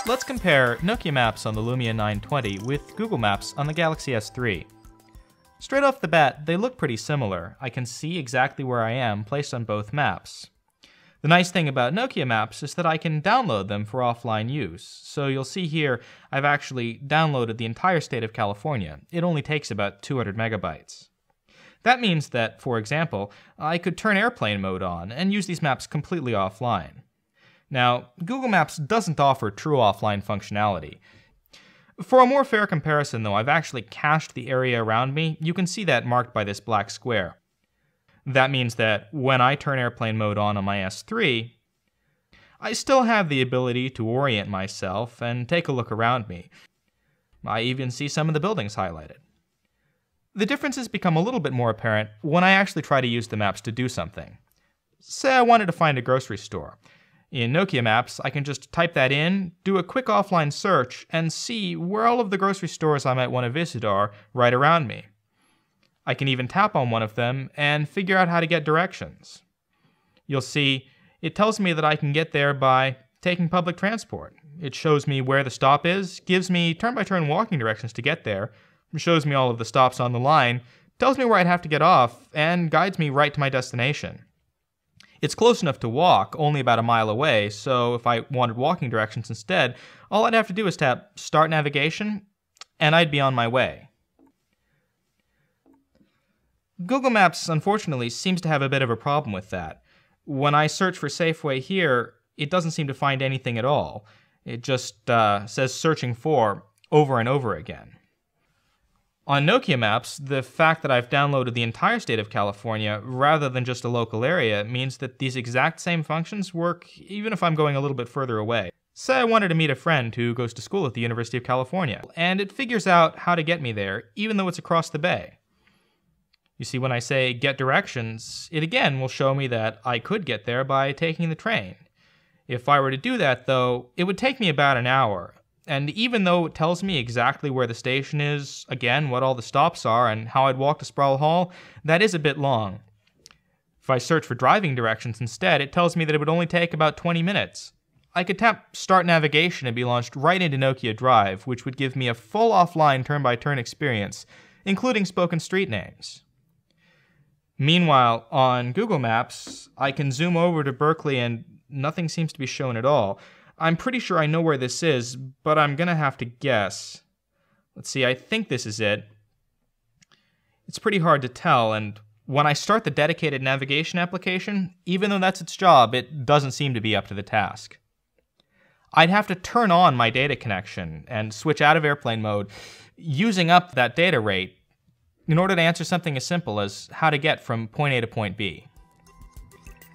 Let's compare Nokia Maps on the Lumia 920 with Google Maps on the Galaxy S3. Straight off the bat, they look pretty similar. I can see exactly where I am placed on both maps. The nice thing about Nokia Maps is that I can download them for offline use. So you'll see here, I've actually downloaded the entire state of California. It only takes about 200 megabytes. That means that, for example, I could turn airplane mode on and use these maps completely offline. Now, Google Maps doesn't offer true offline functionality. For a more fair comparison though, I've actually cached the area around me. You can see that marked by this black square. That means that when I turn airplane mode on my S3, I still have the ability to orient myself and take a look around me. I even see some of the buildings highlighted. The differences become a little bit more apparent when I actually try to use the maps to do something. Say I wanted to find a grocery store. In Nokia Maps, I can just type that in, do a quick offline search, and see where all of the grocery stores I might want to visit are right around me. I can even tap on one of them and figure out how to get directions. You'll see, it tells me that I can get there by taking public transport. It shows me where the stop is, gives me turn-by-turn walking directions to get there, shows me all of the stops on the line, tells me where I'd have to get off, and guides me right to my destination. It's close enough to walk, only about a mile away, so if I wanted walking directions instead, all I'd have to do is tap Start Navigation, and I'd be on my way. Google Maps, unfortunately, seems to have a bit of a problem with that. When I search for Safeway here, it doesn't seem to find anything at all. It just says searching for over and over again. On Nokia Maps, the fact that I've downloaded the entire state of California rather than just a local area means that these exact same functions work even if I'm going a little bit further away. Say I wanted to meet a friend who goes to school at the University of California, and it figures out how to get me there even though it's across the bay. You see, when I say get directions, it again will show me that I could get there by taking the train. If I were to do that though, it would take me about an hour. And even though it tells me exactly where the station is, again, what all the stops are, and how I'd walk to Sproul Hall, that is a bit long. If I search for driving directions instead, it tells me that it would only take about 20 minutes. I could tap Start Navigation and be launched right into Nokia Drive, which would give me a full offline turn-by-turn experience, including spoken street names. Meanwhile, on Google Maps, I can zoom over to Berkeley and nothing seems to be shown at all. I'm pretty sure I know where this is, but I'm gonna have to guess. Let's see, I think this is it. It's pretty hard to tell, and when I start the dedicated navigation application, even though that's its job, it doesn't seem to be up to the task. I'd have to turn on my data connection and switch out of airplane mode, using up that data rate, in order to answer something as simple as how to get from point A to point B.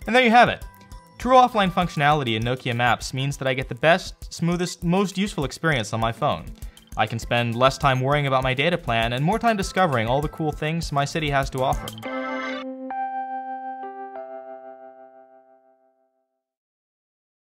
And there you have it. True offline functionality in Nokia Maps means that I get the best, smoothest, most useful experience on my phone. I can spend less time worrying about my data plan and more time discovering all the cool things my city has to offer.